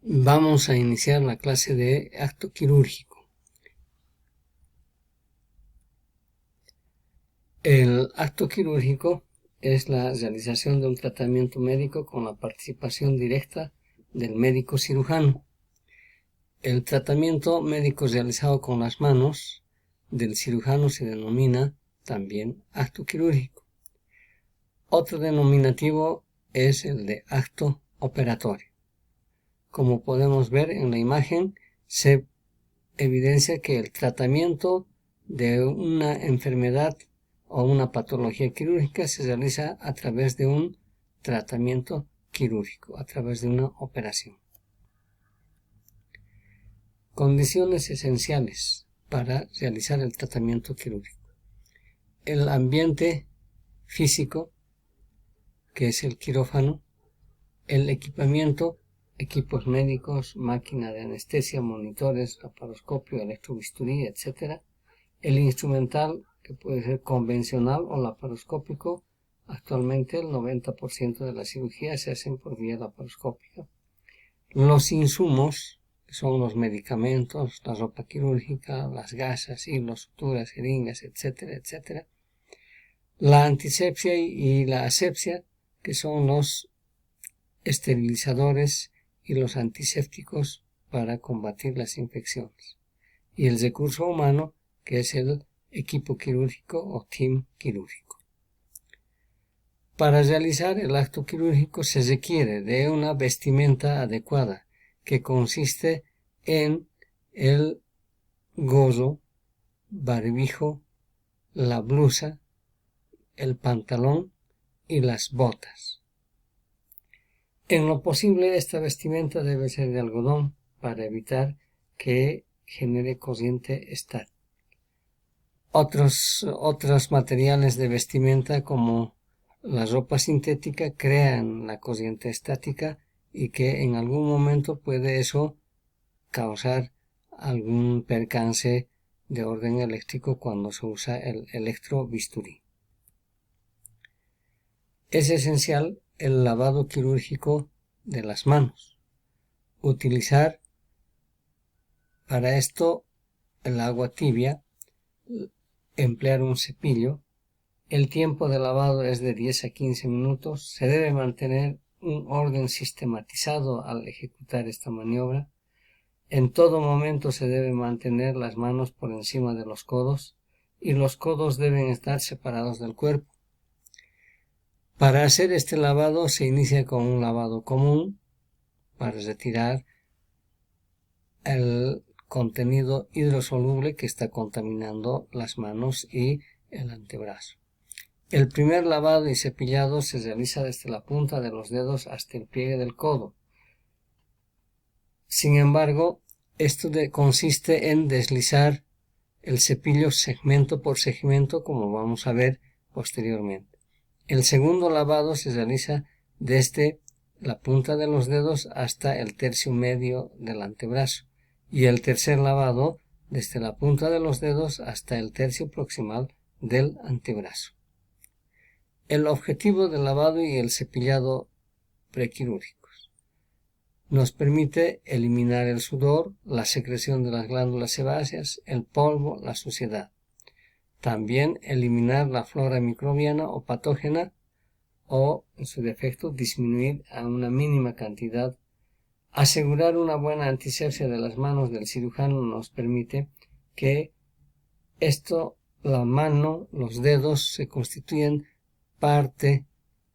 Vamos a iniciar la clase de acto quirúrgico. El acto quirúrgico es la realización de un tratamiento médico con la participación directa del médico cirujano. El tratamiento médico realizado con las manos del cirujano se denomina también acto quirúrgico. Otro denominativo es el de acto operatorio. Como podemos ver en la imagen, se evidencia que el tratamiento de una enfermedad o una patología quirúrgica se realiza a través de un tratamiento quirúrgico, a través de una operación. Condiciones esenciales para realizar el tratamiento quirúrgico. El ambiente físico, que es el quirófano, el equipamiento, equipos médicos, máquina de anestesia, monitores, laparoscopio, electrobisturí, etc. El instrumental, que puede ser convencional o laparoscópico. Actualmente el 90% de las cirugías se hacen por vía laparoscópica. Los insumos, que son los medicamentos, la ropa quirúrgica, las gasas, hilos, suturas, jeringas, etcétera, etcétera. La antisepsia y la asepsia, que son los esterilizadores y los antisépticos para combatir las infecciones. Y el recurso humano, que es el equipo quirúrgico o team quirúrgico. Para realizar el acto quirúrgico se requiere de una vestimenta adecuada, que consiste en el gorro, barbijo, la blusa, el pantalón y las botas. En lo posible, esta vestimenta debe ser de algodón para evitar que genere corriente estática. Otros materiales de vestimenta como la ropa sintética crean la corriente estática y que en algún momento puede eso causar algún percance de orden eléctrico cuando se usa el electrobisturí. Es esencial el lavado quirúrgico de las manos. Utilizar para esto el agua tibia, emplear un cepillo. El tiempo de lavado es de 10 a 15 minutos. Se debe mantener un orden sistematizado al ejecutar esta maniobra. En todo momento se debe mantener las manos por encima de los codos y los codos deben estar separados del cuerpo. Para hacer este lavado se inicia con un lavado común para retirar el contenido hidrosoluble que está contaminando las manos y el antebrazo. El primer lavado y cepillado se realiza desde la punta de los dedos hasta el pliegue del codo. Sin embargo, esto consiste en deslizar el cepillo segmento por segmento, como vamos a ver posteriormente. El segundo lavado se realiza desde la punta de los dedos hasta el tercio medio del antebrazo. Y el tercer lavado desde la punta de los dedos hasta el tercio proximal del antebrazo. El objetivo del lavado y el cepillado prequirúrgicos nos permite eliminar el sudor, la secreción de las glándulas sebáceas, el polvo, la suciedad. También eliminar la flora microbiana o patógena o, en su defecto, disminuir a una mínima cantidad. Asegurar una buena antisepsia de las manos del cirujano nos permite que la mano, los dedos se constituyen parte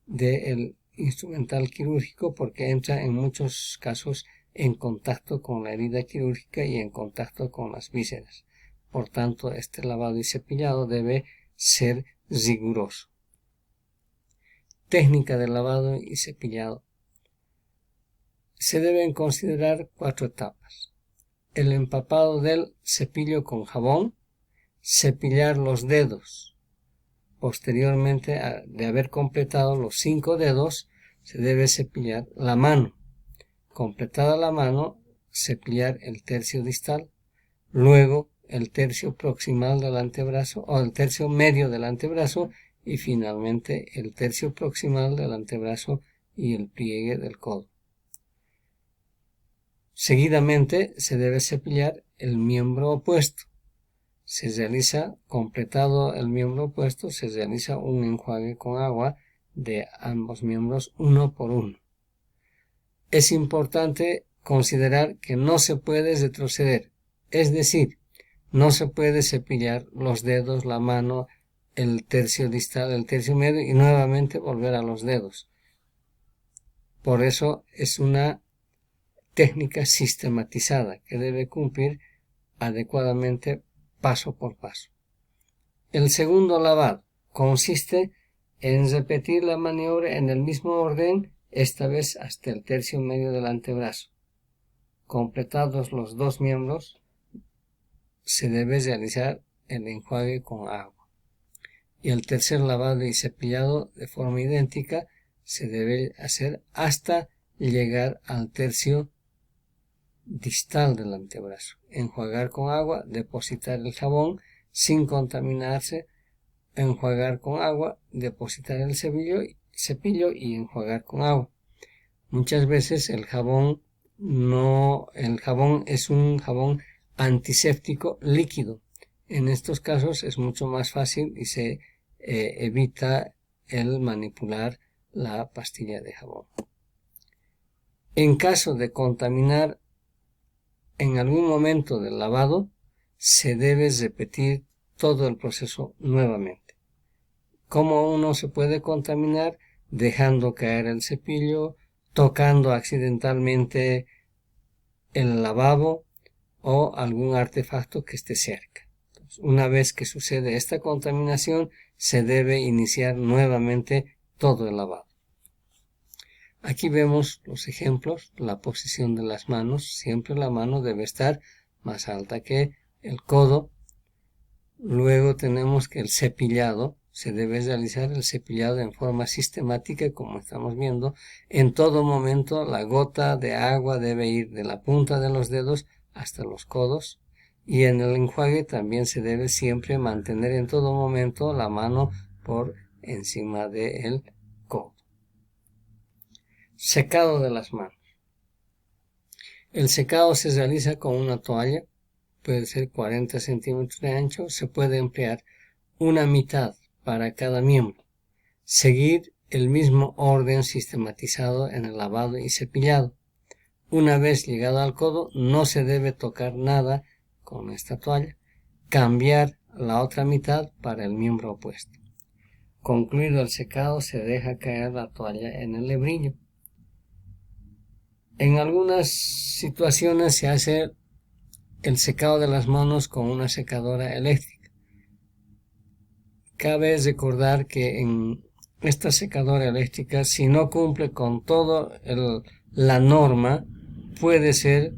del instrumental quirúrgico porque entra en muchos casos en contacto con la herida quirúrgica y en contacto con las vísceras. Por tanto, este lavado y cepillado debe ser riguroso. Técnica de lavado y cepillado. Se deben considerar 4 etapas. El empapado del cepillo con jabón, cepillar los dedos. Posteriormente de haber completado los 5 dedos, se debe cepillar la mano. Completada la mano, cepillar el tercio distal, luego el tercio proximal del antebrazo o el tercio medio del antebrazo y finalmente el tercio proximal del antebrazo y el pliegue del codo. Seguidamente se debe cepillar el miembro opuesto. Se realiza, completado el miembro opuesto, se realiza un enjuague con agua de ambos miembros uno por uno. Es importante considerar que no se puede retroceder, es decir, no se puede cepillar los dedos, la mano, el tercio distal, el tercio medio y nuevamente volver a los dedos. Por eso es una técnica sistematizada que debe cumplir adecuadamente paso por paso. El segundo lavado consiste en repetir la maniobra en el mismo orden, esta vez hasta el tercio medio del antebrazo. Completados los dos miembros, se debe realizar el enjuague con agua. Y el tercer lavado y cepillado de forma idéntica se debe hacer hasta llegar al tercio distal del antebrazo. Enjuagar con agua, depositar el jabón sin contaminarse, enjuagar con agua, depositar el cepillo y enjuagar con agua. Muchas veces el jabón es un jabón antiséptico líquido. En estos casos es mucho más fácil y se evita el manipular la pastilla de jabón. En caso de contaminar en algún momento del lavado, se debe repetir todo el proceso nuevamente. ¿Cómo uno se puede contaminar? Dejando caer el cepillo, tocando accidentalmente el lavabo o algún artefacto que esté cerca. Entonces, una vez que sucede esta contaminación, se debe iniciar nuevamente todo el lavado. Aquí vemos los ejemplos, la posición de las manos. Siempre la mano debe estar más alta que el codo. Luego tenemos que el cepillado, se debe realizar el cepillado en forma sistemática, como estamos viendo. En todo momento la gota de agua debe ir de la punta de los dedos hasta los codos. Y en el enjuague también se debe siempre mantener en todo momento la mano por encima del codo. Secado de las manos. El secado se realiza con una toalla, puede ser 40 centímetros de ancho, se puede emplear una mitad para cada miembro. Seguir el mismo orden sistematizado en el lavado y cepillado. Una vez llegado al codo, no se debe tocar nada con esta toalla. Cambiar la otra mitad para el miembro opuesto. Concluido el secado, se deja caer la toalla en el lebrillo. En algunas situaciones se hace el secado de las manos con una secadora eléctrica. Cabe recordar que en esta secadora eléctrica, si no cumple con toda la norma, puede ser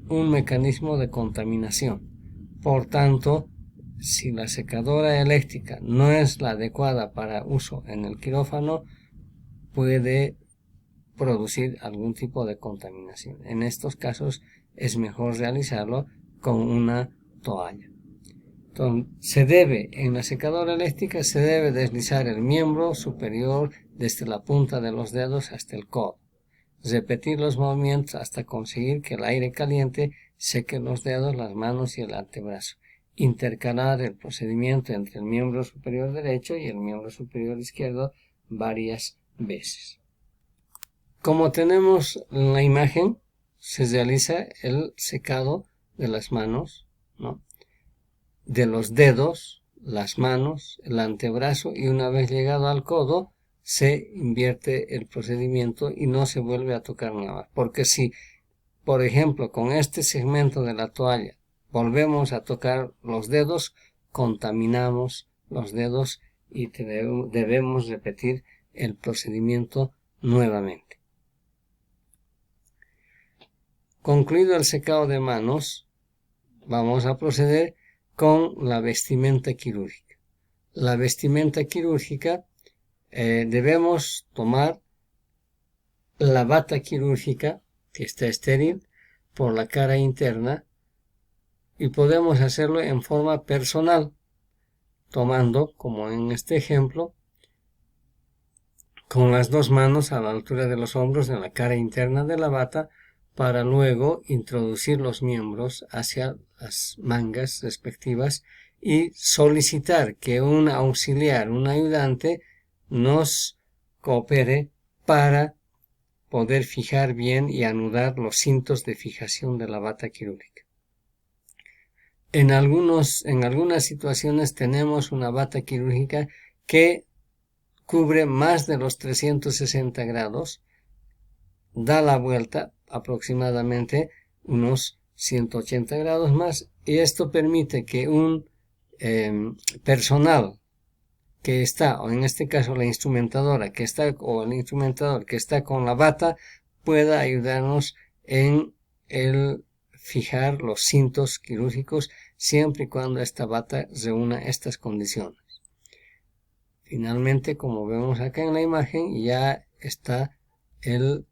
un mecanismo de contaminación. Por tanto, si la secadora eléctrica no es la adecuada para uso en el quirófano, puede producir algún tipo de contaminación. En estos casos es mejor realizarlo con una toalla. Entonces, en la secadora eléctrica se debe deslizar el miembro superior desde la punta de los dedos hasta el codo. Repetir los movimientos hasta conseguir que el aire caliente seque los dedos, las manos y el antebrazo. Intercalar el procedimiento entre el miembro superior derecho y el miembro superior izquierdo varias veces. Como tenemos la imagen, se realiza el secado de las manos, ¿no? De los dedos, las manos, el antebrazo, y una vez llegado al codo, se invierte el procedimiento y no se vuelve a tocar nada. Porque si, por ejemplo, con este segmento de la toalla volvemos a tocar los dedos, contaminamos los dedos y debemos repetir el procedimiento nuevamente. Concluido el secado de manos, vamos a proceder con la vestimenta quirúrgica. La vestimenta quirúrgica debemos tomar la bata quirúrgica que está estéril por la cara interna y podemos hacerlo en forma personal, tomando, como en este ejemplo, con las dos manos a la altura de los hombros de la cara interna de la bata, para luego introducir los miembros hacia las mangas respectivas y solicitar que un auxiliar, un ayudante, nos coopere para poder fijar bien y anudar los cintos de fijación de la bata quirúrgica. En algunas situaciones tenemos una bata quirúrgica que cubre más de los 360 grados, da la vuelta aproximadamente unos 180 grados más, y esto permite que un personal que está, o en este caso la instrumentadora que está, o el instrumentador que está con la bata, pueda ayudarnos en el fijar los cintos quirúrgicos siempre y cuando esta bata reúna estas condiciones. Finalmente, como vemos acá en la imagen, ya está el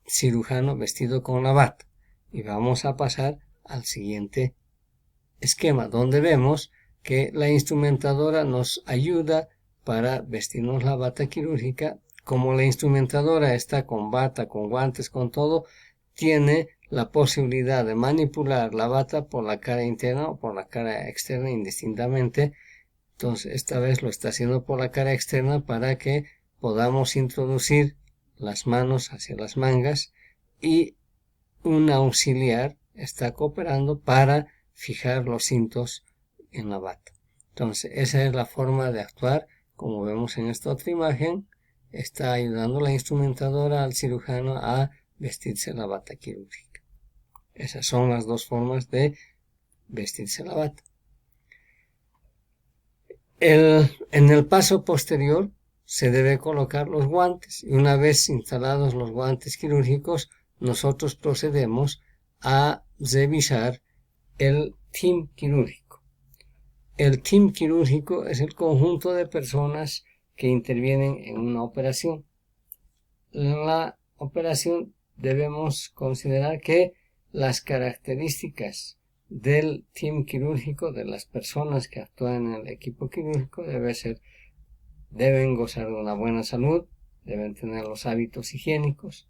cirujano vestido con la bata. Y vamos a pasar al siguiente esquema, donde vemos que la instrumentadora nos ayuda para vestirnos la bata quirúrgica. Como la instrumentadora está con bata, con guantes, con todo, tiene la posibilidad de manipular la bata por la cara interna o por la cara externa indistintamente. Entonces esta vez lo está haciendo por la cara externa para que podamos introducir las manos hacia las mangas, y un auxiliar está cooperando para fijar los cintos en la bata. Entonces esa es la forma de actuar. Como vemos en esta otra imagen, está ayudando la instrumentadora al cirujano a vestirse la bata quirúrgica. Esas son las dos formas de vestirse la bata. En el paso posterior se debe colocar los guantes, y una vez instalados los guantes quirúrgicos, nosotros procedemos a revisar el team quirúrgico. El team quirúrgico es el conjunto de personas que intervienen en una operación. En la operación debemos considerar que las características del team quirúrgico, de las personas que actúan en el equipo quirúrgico, deben gozar de una buena salud, deben tener los hábitos higiénicos,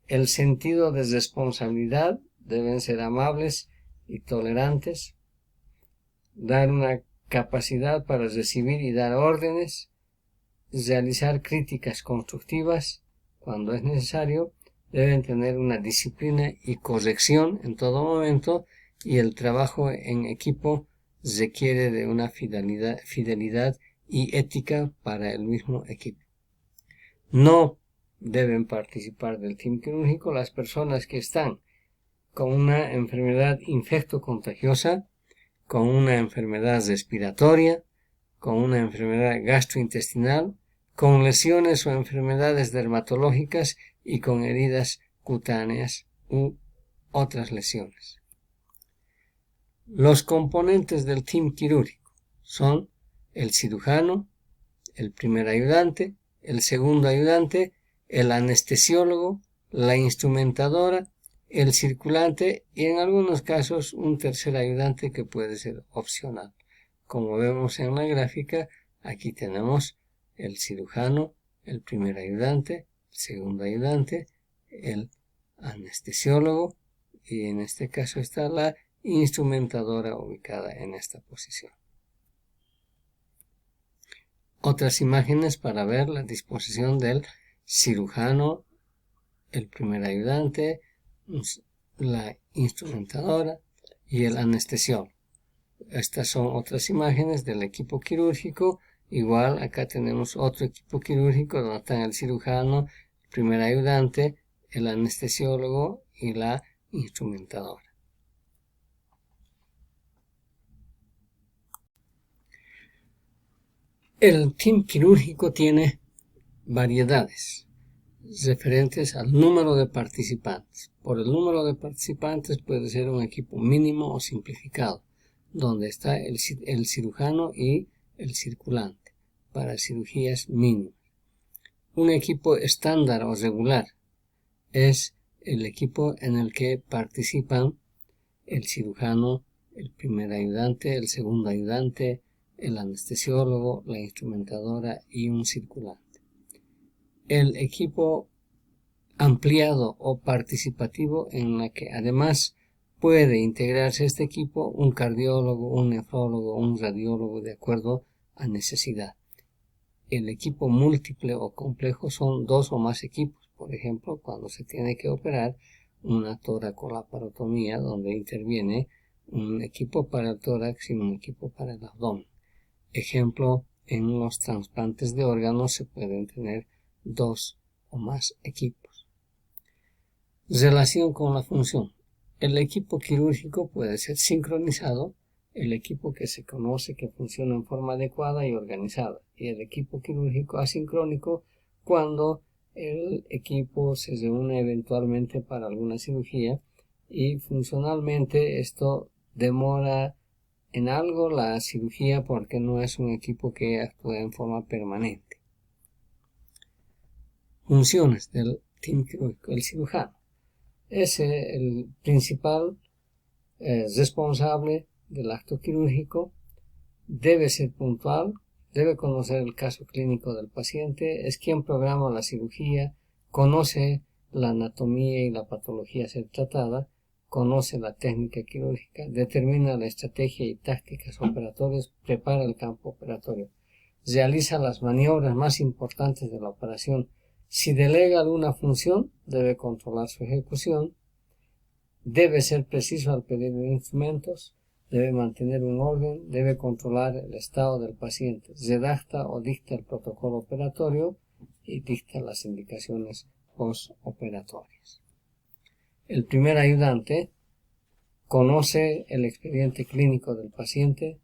el sentido de responsabilidad, deben ser amables y tolerantes, dar una capacidad para recibir y dar órdenes, realizar críticas constructivas cuando es necesario, deben tener una disciplina y corrección en todo momento, y el trabajo en equipo requiere de una fidelidad y ética para el mismo equipo. No deben participar del team quirúrgico las personas que están con una enfermedad infectocontagiosa, con una enfermedad respiratoria, con una enfermedad gastrointestinal, con lesiones o enfermedades dermatológicas y con heridas cutáneas u otras lesiones. Los componentes del team quirúrgico son el cirujano, el primer ayudante, el segundo ayudante, el anestesiólogo, la instrumentadora, el circulante y en algunos casos un tercer ayudante que puede ser opcional. Como vemos en la gráfica, aquí tenemos el cirujano, el primer ayudante, el segundo ayudante, el anestesiólogo, y en este caso está la instrumentadora ubicada en esta posición. Otras imágenes para ver la disposición del cirujano, el primer ayudante, la instrumentadora y el anestesiólogo. Estas son otras imágenes del equipo quirúrgico. Igual acá tenemos otro equipo quirúrgico donde están el cirujano, el primer ayudante, el anestesiólogo y la instrumentadora. El team quirúrgico tiene variedades referentes al número de participantes. Por el número de participantes puede ser un equipo mínimo o simplificado, donde está el cirujano y el circulante para cirugías mínimas. Un equipo estándar o regular es el equipo en el que participan el cirujano, el primer ayudante, el segundo ayudante, el anestesiólogo, la instrumentadora y un circulante. El equipo ampliado o participativo en la que además puede integrarse este equipo un cardiólogo, un nefrólogo, un radiólogo de acuerdo a necesidad. El equipo múltiple o complejo son 2 o más equipos. Por ejemplo, cuando se tiene que operar una toracolaparotomía donde interviene un equipo para el tórax y un equipo para el abdomen. Ejemplo, en los trasplantes de órganos se pueden tener 2 o más equipos. Relación con la función. El equipo quirúrgico puede ser sincronizado, el equipo que se conoce que funciona en forma adecuada y organizada, y el equipo quirúrgico asincrónico cuando el equipo se reúne eventualmente para alguna cirugía y funcionalmente esto demora en algo la cirugía porque no es un equipo que actúa en forma permanente. Funciones del team quirúrgico. El cirujano es el principal responsable del acto quirúrgico, debe ser puntual, debe conocer el caso clínico del paciente, es quien programa la cirugía, conoce la anatomía y la patología a ser tratada, conoce la técnica quirúrgica, determina la estrategia y tácticas operatorias, prepara el campo operatorio, realiza las maniobras más importantes de la operación. Si delega alguna función, debe controlar su ejecución, debe ser preciso al pedir instrumentos, debe mantener un orden, debe controlar el estado del paciente, redacta o dicta el protocolo operatorio y dicta las indicaciones postoperatorias. El primer ayudante conoce el expediente clínico del paciente,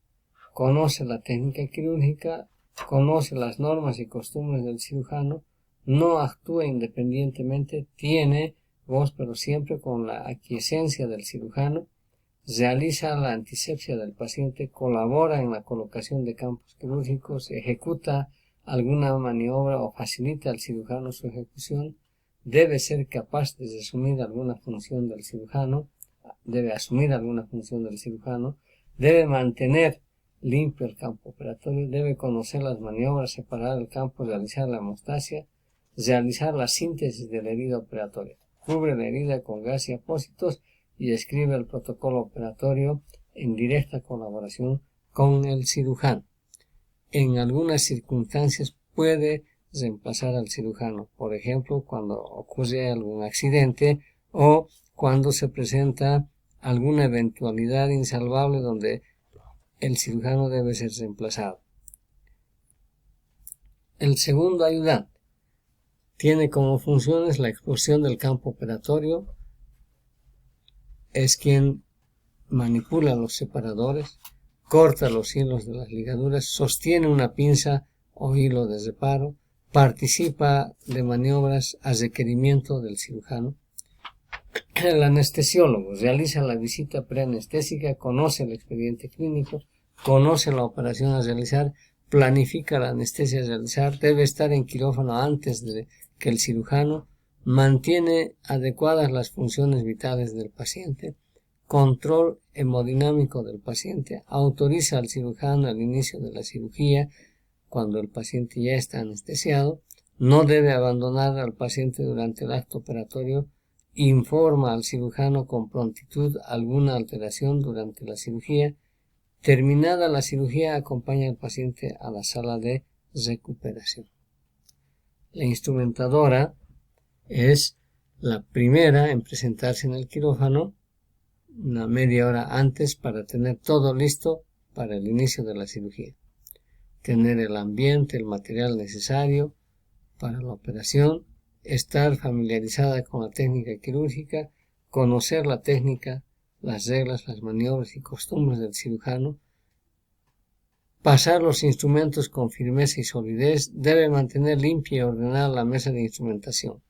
conoce la técnica quirúrgica, conoce las normas y costumbres del cirujano, no actúa independientemente, tiene voz pero siempre con la aquiescencia del cirujano, realiza la antisepsia del paciente, colabora en la colocación de campos quirúrgicos, ejecuta alguna maniobra o facilita al cirujano su ejecución, debe ser capaz de asumir alguna función del cirujano, debe mantener limpio el campo operatorio, debe conocer las maniobras, separar el campo, realizar la hemostasia, realizar la síntesis de la herida operatoria, cubre la herida con gas y apósitos y escribe el protocolo operatorio en directa colaboración con el cirujano. En algunas circunstancias puede reemplazar al cirujano, por ejemplo, cuando ocurre algún accidente o cuando se presenta alguna eventualidad insalvable donde el cirujano debe ser reemplazado. El segundo ayudante tiene como funciones la exposición del campo operatorio, es quien manipula los separadores, corta los hilos de las ligaduras, sostiene una pinza o hilo de reparo, participa de maniobras a requerimiento del cirujano. El anestesiólogo realiza la visita preanestésica, conoce el expediente clínico, conoce la operación a realizar, planifica la anestesia a realizar, debe estar en quirófano antes de que el cirujano, mantiene adecuadas las funciones vitales del paciente, control hemodinámico del paciente, autoriza al cirujano al inicio de la cirugía cuando el paciente ya está anestesiado, no debe abandonar al paciente durante el acto operatorio, informa al cirujano con prontitud alguna alteración durante la cirugía, terminada la cirugía acompaña al paciente a la sala de recuperación. La instrumentadora es la primera en presentarse en el quirófano una media hora antes para tener todo listo para el inicio de la cirugía. Tener el ambiente, el material necesario para la operación, estar familiarizada con la técnica quirúrgica, conocer la técnica, las reglas, las maniobras y costumbres del cirujano, pasar los instrumentos con firmeza y solidez, debe mantener limpia y ordenada la mesa de instrumentación.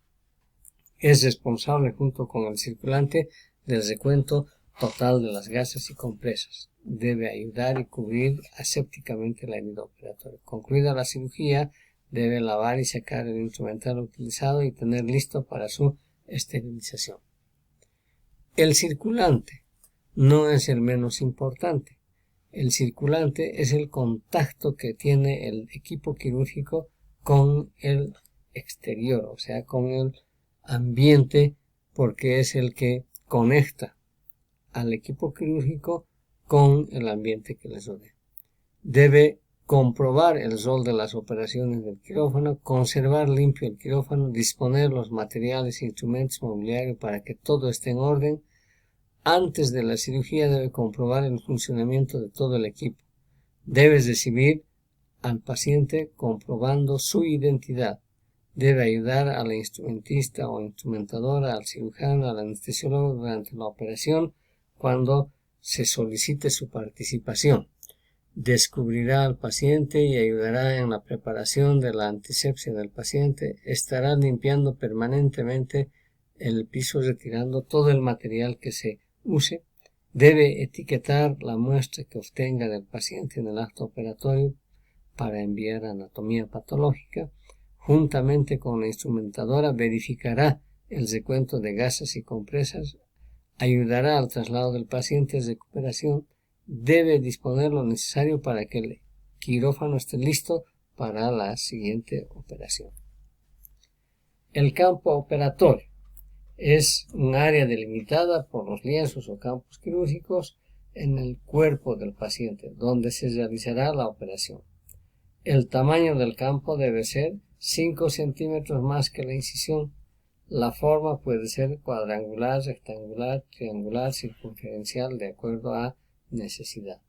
Es responsable junto con el circulante del recuento total de las gasas y compresas. Debe ayudar y cubrir asépticamente la herida operatoria. Concluida la cirugía, debe lavar y sacar el instrumental utilizado y tener listo para su esterilización. El circulante no es el menos importante. El circulante es el contacto que tiene el equipo quirúrgico con el exterior, o sea, con el ambiente porque es el que conecta al equipo quirúrgico con el ambiente que les rodea. Debe comprobar el rol de las operaciones del quirófano, conservar limpio el quirófano, disponer los materiales e instrumentos mobiliarios para que todo esté en orden. Antes de la cirugía debe comprobar el funcionamiento de todo el equipo. Debes recibir al paciente comprobando su identidad. Debe ayudar a la instrumentista o instrumentadora, al cirujano, al anestesiólogo durante la operación cuando se solicite su participación. Descubrirá al paciente y ayudará en la preparación de la antisepsia del paciente. Estará limpiando permanentemente el piso, retirando todo el material que se use. Debe etiquetar la muestra que obtenga del paciente en el acto operatorio para enviar a anatomía patológica. Juntamente con la instrumentadora verificará el recuento de gasas y compresas. Ayudará al traslado del paciente de recuperación. Debe disponer lo necesario para que el quirófano esté listo para la siguiente operación. El campo operatorio es un área delimitada por los lienzos o campos quirúrgicos en el cuerpo del paciente, donde se realizará la operación. El tamaño del campo debe ser 5 centímetros más que la incisión. La forma puede ser cuadrangular, rectangular, triangular, circunferencial, de acuerdo a necesidad.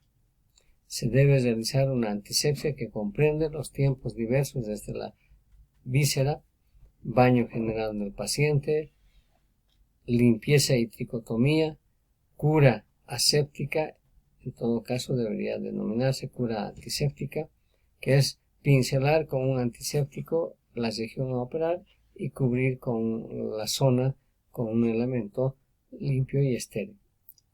Se debe realizar una antisepsia que comprende los tiempos diversos desde la víscera, baño general del paciente, limpieza y tricotomía, cura aséptica, en todo caso debería denominarse cura antiséptica, que es pincelar con un antiséptico la región a operar y cubrir con la zona con un elemento limpio y estéril.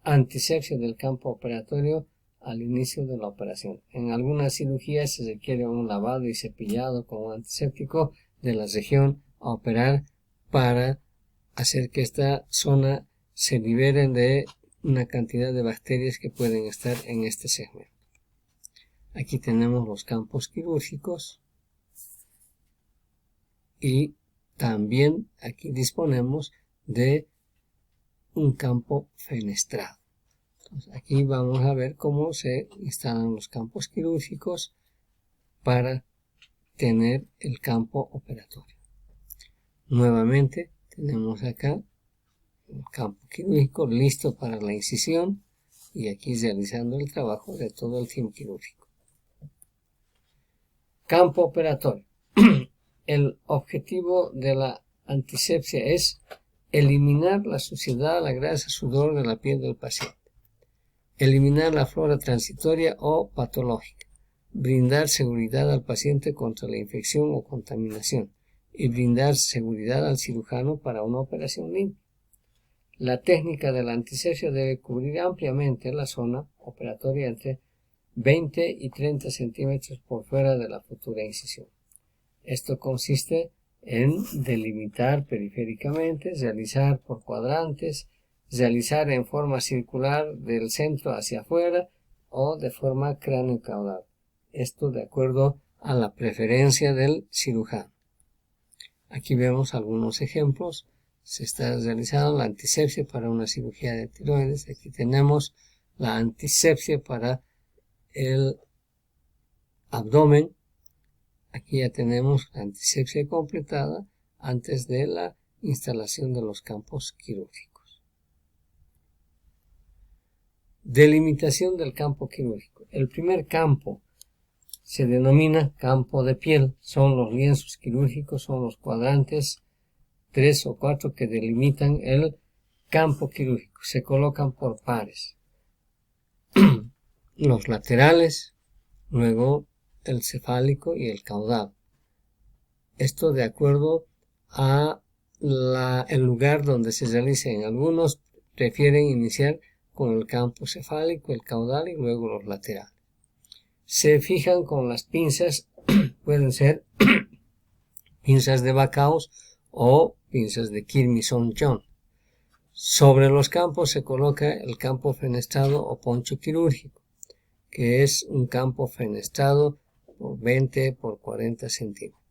Antisepsia del campo operatorio al inicio de la operación. En algunas cirugías se requiere un lavado y cepillado con un antiséptico de la región a operar para hacer que esta zona se libere de una cantidad de bacterias que pueden estar en este segmento. Aquí tenemos los campos quirúrgicos y también aquí disponemos de un campo fenestrado. Entonces, aquí vamos a ver cómo se instalan los campos quirúrgicos para tener el campo operatorio. Nuevamente tenemos acá el campo quirúrgico listo para la incisión y aquí realizando el trabajo de todo el team quirúrgico. Campo operatorio. El objetivo de la antisepsia es eliminar la suciedad, la grasa, sudor de la piel del paciente. Eliminar la flora transitoria o patológica. Brindar seguridad al paciente contra la infección o contaminación. Y brindar seguridad al cirujano para una operación limpia. La técnica de la antisepsia debe cubrir ampliamente la zona operatoria entre 20 y 30 centímetros por fuera de la futura incisión. Esto consiste en delimitar periféricamente, realizar por cuadrantes, realizar en forma circular del centro hacia afuera o de forma cráneo-caudal. Esto de acuerdo a la preferencia del cirujano. Aquí vemos algunos ejemplos. Se está realizando la antisepsia para una cirugía de tiroides. Aquí tenemos la antisepsia para el abdomen. Aquí ya tenemos la antisepsia completada antes de la instalación de los campos quirúrgicos. Delimitación del campo quirúrgico. El primer campo se denomina campo de piel. Son los lienzos quirúrgicos, son los cuadrantes 3 o 4 que delimitan el campo quirúrgico. Se colocan por pares. Los laterales, luego el cefálico y el caudal. Esto de acuerdo a el lugar donde se realicen. Algunos prefieren iniciar con el campo cefálico, el caudal y luego los laterales. Se fijan con las pinzas, pueden ser pinzas de Backaus o pinzas de Kirmison-John. Sobre los campos se coloca el campo fenestrado o poncho quirúrgico, que es un campo fenestrado por 20 por 40 centímetros.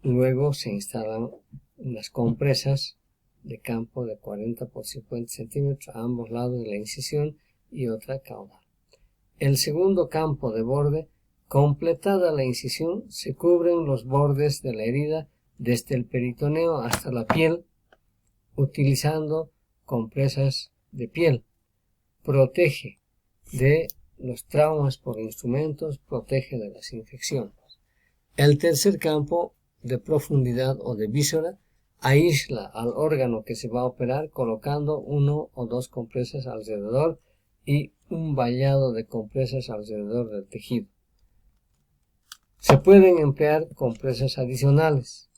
Luego se instalan unas compresas de campo de 40 por 50 centímetros a ambos lados de la incisión y otra caudal. El segundo campo de borde, completada la incisión, se cubren los bordes de la herida desde el peritoneo hasta la piel, utilizando compresas de piel. Protege de los traumas por instrumentos, protege de las infecciones. El tercer campo de profundidad o de víscera aísla al órgano que se va a operar colocando 1 o 2 compresas alrededor y un vallado de compresas alrededor del tejido. Se pueden emplear compresas adicionales.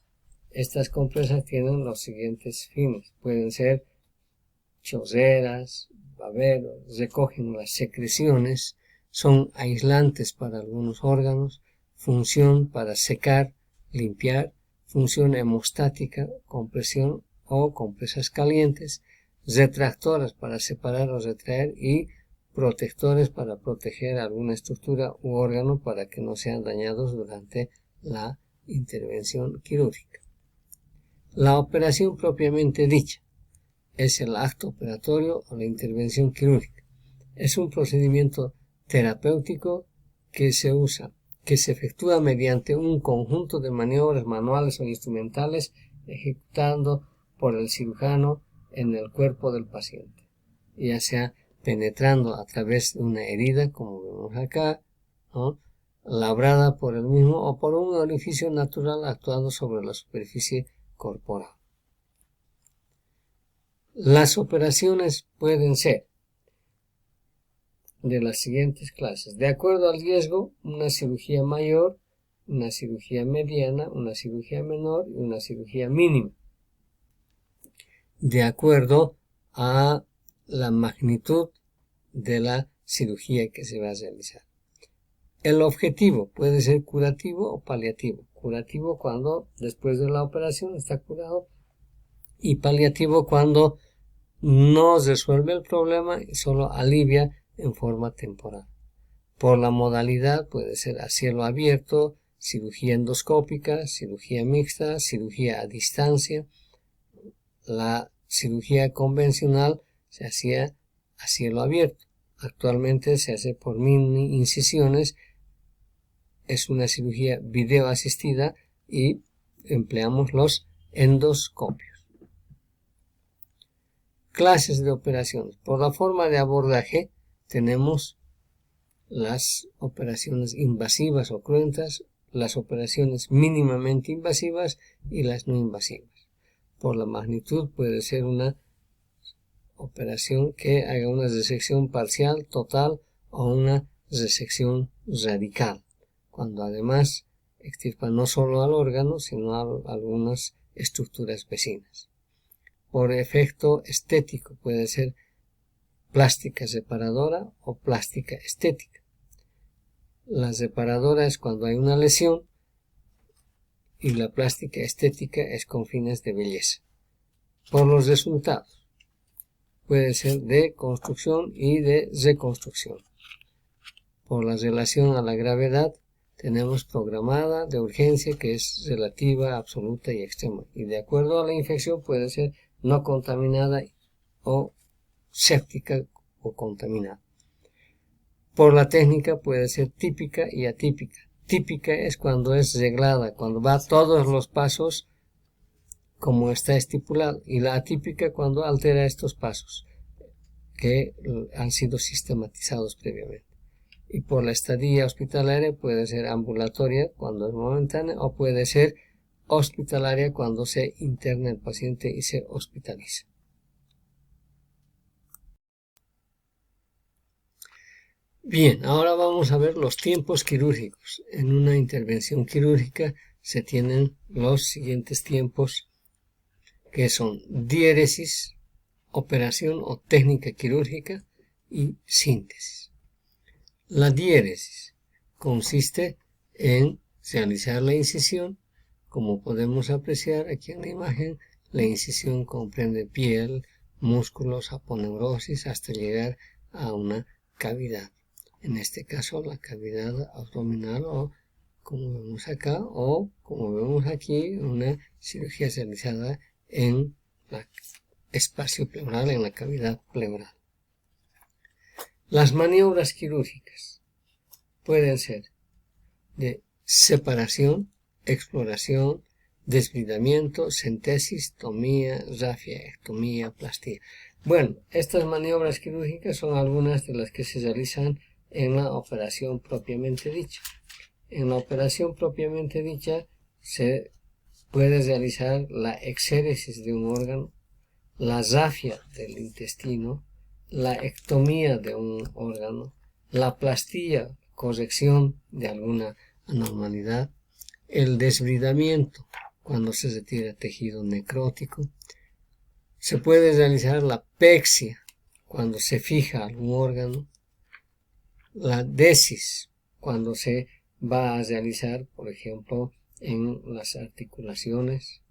Estas compresas tienen los siguientes fines. Pueden ser chorreras, baberos, recogen las secreciones, son aislantes para algunos órganos, función para secar, limpiar, función hemostática, compresión o compresas calientes, retractoras para separar o retraer y protectores para proteger alguna estructura u órgano para que no sean dañados durante la intervención quirúrgica. La operación propiamente dicha es el acto operatorio o la intervención quirúrgica. Es un procedimiento terapéutico que se efectúa mediante un conjunto de maniobras manuales o instrumentales ejecutando por el cirujano en el cuerpo del paciente, ya sea penetrando a través de una herida, como vemos acá, ¿no?, labrada por el mismo o por un orificio natural actuando sobre la superficie corporal. Las operaciones pueden ser de las siguientes clases. De acuerdo al riesgo, una cirugía mayor, una cirugía mediana, una cirugía menor y una cirugía mínima. De acuerdo a la magnitud de la cirugía que se va a realizar. El objetivo puede ser curativo o paliativo. Curativo cuando después de la operación está curado y paliativo cuando no resuelve el problema y solo alivia en forma temporal. Por la modalidad puede ser a cielo abierto, cirugía endoscópica, cirugía mixta, cirugía a distancia. La cirugía convencional se hacía a cielo abierto. Actualmente se hace por mini incisiones. Es una cirugía video asistida y empleamos los endoscopios. Clases de operaciones. Por la forma de abordaje tenemos las operaciones invasivas o cruentas, las operaciones mínimamente invasivas y las no invasivas. Por la magnitud puede ser una operación que haga una resección parcial, total o una resección radical, cuando además extirpa no solo al órgano, sino a algunas estructuras vecinas. Por efecto estético puede ser plástica separadora o plástica estética. La separadora es cuando hay una lesión y la plástica estética es con fines de belleza. Por los resultados puede ser de construcción y de reconstrucción. Por la relación a la gravedad tenemos programada, de urgencia, que es relativa, absoluta y extrema. Y de acuerdo a la infección puede ser no contaminada o séptica o contaminada. Por la técnica puede ser típica y atípica. Típica es cuando es reglada, cuando va todos los pasos como está estipulado, y la atípica cuando altera estos pasos que han sido sistematizados previamente. Y por la estadía hospitalaria puede ser ambulatoria cuando es momentánea o puede ser hospitalaria cuando se interna el paciente y se hospitaliza. Bien, ahora vamos a ver los tiempos quirúrgicos. En una intervención quirúrgica se tienen los siguientes tiempos, que son diéresis, operación o técnica quirúrgica y síntesis. La diéresis consiste en realizar la incisión. Como podemos apreciar aquí en la imagen, la incisión comprende piel, músculos, aponeurosis hasta llegar a una cavidad. En este caso la cavidad abdominal o como vemos acá, o como vemos aquí, una cirugía realizada en el espacio pleural, en la cavidad pleural. Las maniobras quirúrgicas pueden ser de separación, exploración, desbridamiento, centesis, tomía, rafia, ectomía, plastía. Bueno, estas maniobras quirúrgicas son algunas de las que se realizan en la operación propiamente dicha. En la operación propiamente dicha se puede realizar la exéresis de un órgano, la rafia del intestino, la ectomía de un órgano, la plastía, corrección de alguna anormalidad, el desbridamiento, cuando se retira tejido necrótico. Se puede realizar la pexia, cuando se fija algún órgano, la desis, cuando se va a realizar, por ejemplo, en las articulaciones,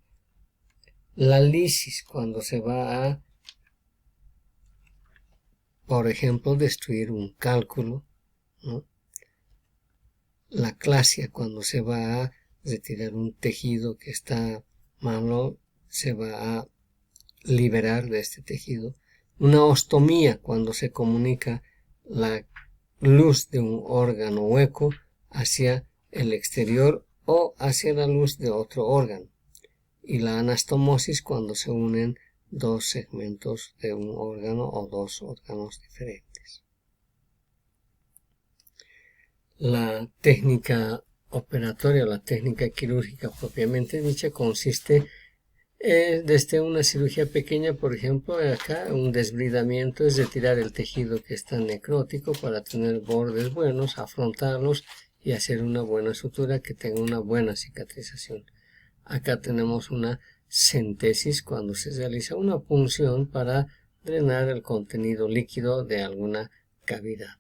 la lisis, cuando se va a, por ejemplo, destruir un cálculo, ¿no? La clasia, cuando se va a retirar un tejido que está malo, se va a liberar de este tejido. Una ostomía, cuando se comunica la luz de un órgano hueco hacia el exterior o hacia la luz de otro órgano. Y la anastomosis, cuando se unen dos segmentos de un órgano o dos órganos diferentes. La técnica operatoria, la técnica quirúrgica propiamente dicha, consiste desde una cirugía pequeña, por ejemplo, acá un desbridamiento es retirar el tejido que está necrótico para tener bordes buenos, afrontarlos y hacer una buena sutura que tenga una buena cicatrización. Acá tenemos una centesis, cuando se realiza una punción para drenar el contenido líquido de alguna cavidad.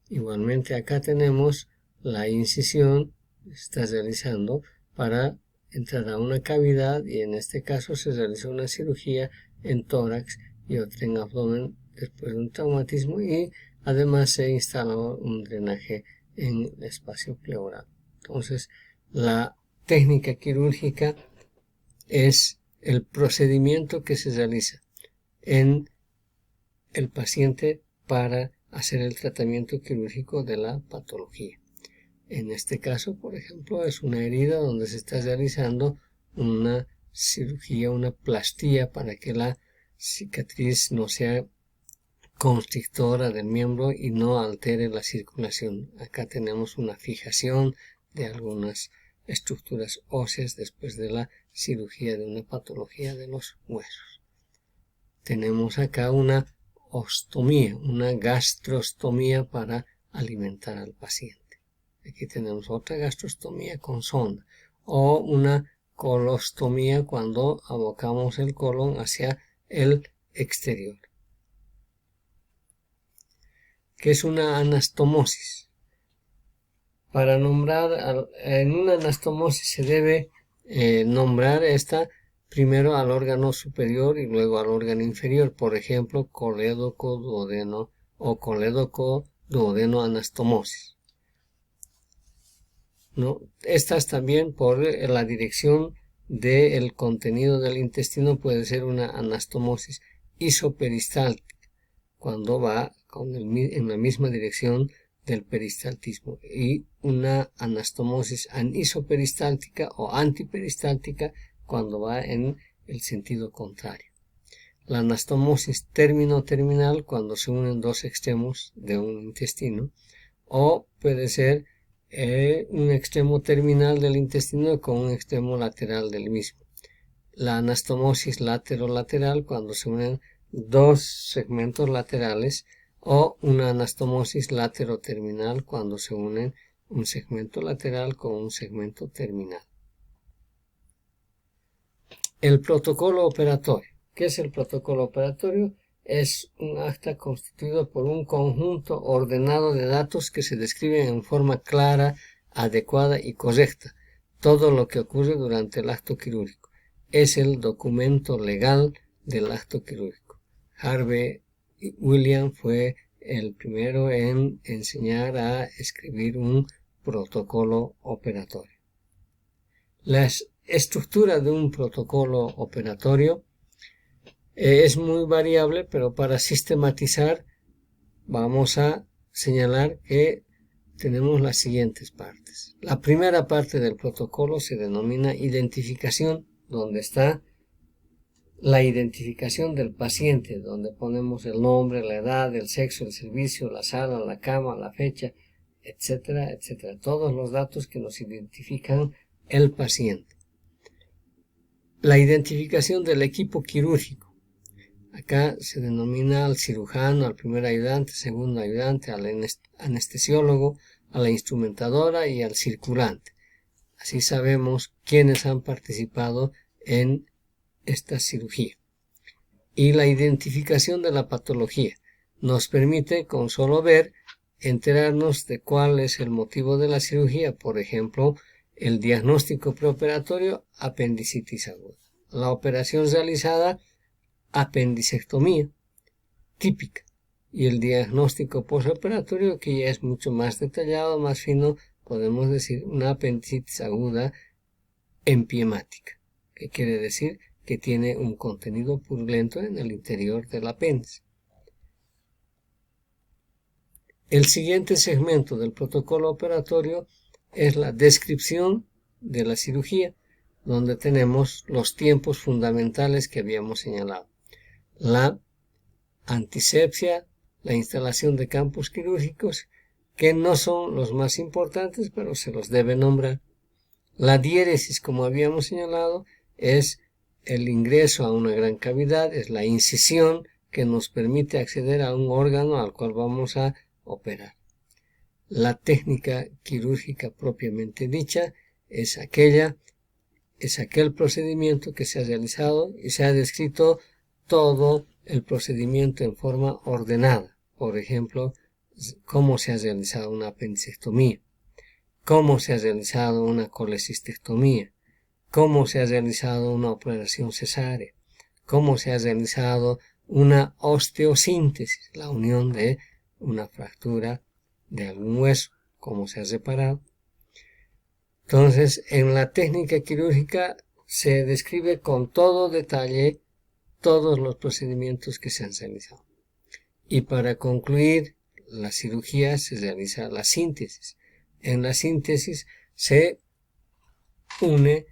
Igualmente acá tenemos la incisión, se está realizando para entrar a una cavidad, y en este caso se realiza una cirugía en tórax y otra en abdomen después de un traumatismo, y además se instaló un drenaje en el espacio pleural. Entonces, la técnica quirúrgica es el procedimiento que se realiza en el paciente para hacer el tratamiento quirúrgico de la patología. En este caso, por ejemplo, es una herida donde se está realizando una cirugía, una plastía, para que la cicatriz no sea constrictora del miembro y no altere la circulación. Acá tenemos una fijación de algunas estructuras óseas después de la cirugía de una patología de los huesos. Tenemos acá una ostomía, una gastrostomía para alimentar al paciente. Aquí tenemos otra gastrostomía con sonda, o una colostomía cuando abocamos el colon hacia el exterior. ¿Qué es una anastomosis? Para nombrar, en una anastomosis se debe nombrar esta primero al órgano superior y luego al órgano inferior. Por ejemplo, colédoco duodeno o colédoco duodeno anastomosis, ¿no? Estas también, por la dirección del contenido del intestino, puede ser una anastomosis isoperistáltica, cuando va en la misma dirección del peristaltismo, y una anastomosis anisoperistáltica o antiperistáltica cuando va en el sentido contrario. La anastomosis término-terminal, cuando se unen dos extremos de un intestino, o puede ser un extremo terminal del intestino con un extremo lateral del mismo. La anastomosis laterolateral, cuando se unen dos segmentos laterales, o una anastomosis lateroterminal, cuando se unen un segmento lateral con un segmento terminal. El protocolo operatorio. ¿Qué es el protocolo operatorio? Es un acta constituido por un conjunto ordenado de datos que se describen en forma clara, adecuada y correcta todo lo que ocurre durante el acto quirúrgico. Es el documento legal del acto quirúrgico. Harvey Williams fue el primero en enseñar a escribir un protocolo operatorio. La estructura de un protocolo operatorio es muy variable, pero para sistematizar vamos a señalar que tenemos las siguientes partes. La primera parte del protocolo se denomina identificación, donde está la identificación del paciente, donde ponemos el nombre, la edad, el sexo, el servicio, la sala, la cama, la fecha, etcétera, etcétera. Todos los datos que nos identifican el paciente. La identificación del equipo quirúrgico. Acá se denomina al cirujano, al primer ayudante, segundo ayudante, al anestesiólogo, a la instrumentadora y al circulante. Así sabemos quiénes han participado en esta cirugía. Y la identificación de la patología nos permite con solo ver enterarnos de cuál es el motivo de la cirugía. Por ejemplo, el diagnóstico preoperatorio, apendicitis aguda. La operación realizada, apendicectomía típica, y el diagnóstico postoperatorio, que ya es mucho más detallado, más fino, podemos decir una apendicitis aguda empiemática, que quiere decir que tiene un contenido purulento en el interior del apéndice. El siguiente segmento del protocolo operatorio es la descripción de la cirugía, donde tenemos los tiempos fundamentales que habíamos señalado. La antisepsia, la instalación de campos quirúrgicos, que no son los más importantes, pero se los debe nombrar. La diéresis, como habíamos señalado, es el ingreso a una gran cavidad, es la incisión que nos permite acceder a un órgano al cual vamos a operar. La técnica quirúrgica propiamente dicha es aquel procedimiento que se ha realizado y se ha descrito todo el procedimiento en forma ordenada. Por ejemplo, cómo se ha realizado una apendicectomía, cómo se ha realizado una colecistectomía, cómo se ha realizado una operación cesárea, cómo se ha realizado una osteosíntesis, la unión de una fractura de algún hueso, cómo se ha reparado. Entonces, en la técnica quirúrgica se describe con todo detalle todos los procedimientos que se han realizado. Y para concluir la cirugía se realiza la síntesis. En la síntesis se une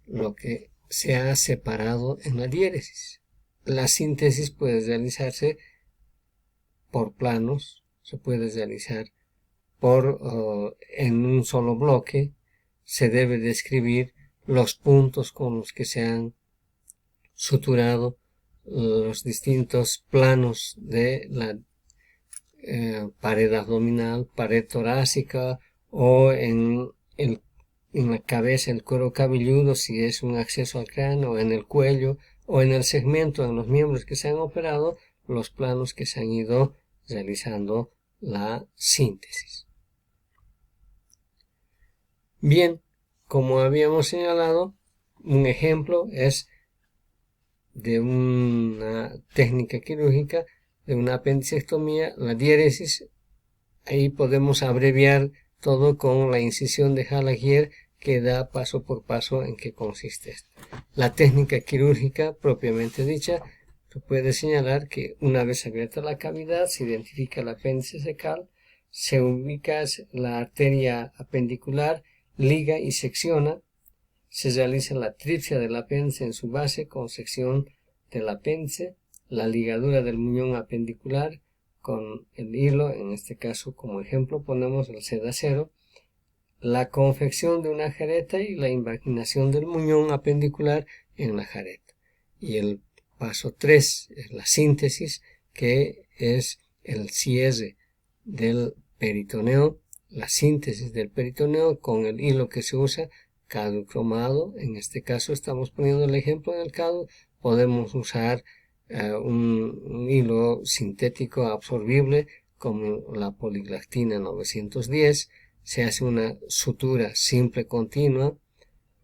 lo que se ha separado en la diéresis. La síntesis puede realizarse por planos, se puede realizar en un solo bloque. Se debe describir los puntos con los que se han suturado los distintos planos de la pared abdominal, pared torácica o en la cabeza, el cuero cabelludo, si es un acceso al cráneo, o en el cuello o en el segmento, en los miembros que se han operado, los planos que se han ido realizando la síntesis. Bien, como habíamos señalado, un ejemplo es de una técnica quirúrgica, de una apendicectomía, la diéresis. Ahí podemos abreviar todo con la incisión de Halagier, que da paso por paso en qué consiste esto. La técnica quirúrgica propiamente dicha, se puede señalar que una vez abierta la cavidad, se identifica el apéndice cecal, se ubica la arteria apendicular, liga y secciona, se realiza la tripsia del apéndice en su base con sección del apéndice, la ligadura del muñón apendicular con el hilo, en este caso como ejemplo ponemos el sedacero, la confección de una jareta y la invaginación del muñón apendicular en la jareta. Y el paso 3 es la síntesis, que es el cierre del peritoneo, la síntesis del peritoneo con el hilo que se usa, cadu cromado. En este caso estamos poniendo el ejemplo del cadu. Podemos usar un hilo sintético absorbible como la poliglactina 910. Se hace una sutura simple continua.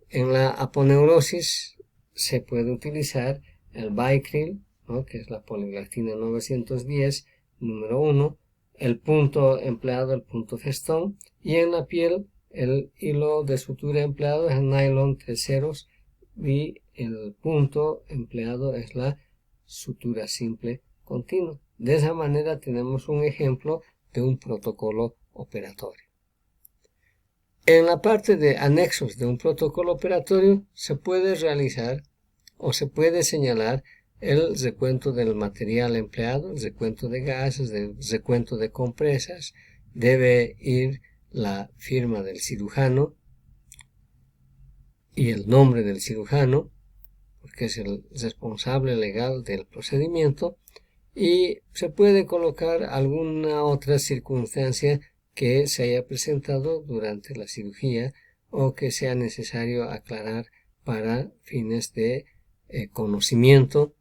En la aponeurosis se puede utilizar el Vicryl, ¿no?, que es la poliglactina 910 número 1, el punto empleado, el punto Feston, Y en la piel, el hilo de sutura empleado es el nylon 3 ceros y el punto empleado es la sutura simple continua. De esa manera tenemos un ejemplo de un protocolo operatorio. En la parte de anexos de un protocolo operatorio se puede realizar o se puede señalar el recuento del material empleado, el recuento de gases, el recuento de compresas. Debe ir la firma del cirujano y el nombre del cirujano, porque es el responsable legal del procedimiento, y se puede colocar alguna otra circunstancia que se haya presentado durante la cirugía o que sea necesario aclarar para fines de conocimiento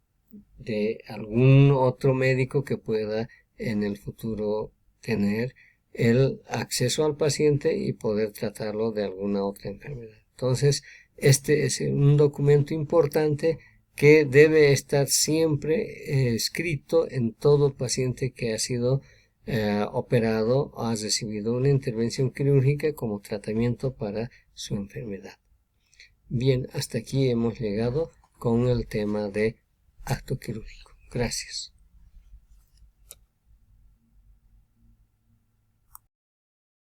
de algún otro médico que pueda en el futuro tener el acceso al paciente y poder tratarlo de alguna otra enfermedad. Entonces, este es un documento importante que debe estar siempre escrito en todo paciente que ha sido operado o ha recibido una intervención quirúrgica como tratamiento para su enfermedad. Bien, hasta aquí hemos llegado con el tema de acto quirúrgico. Gracias.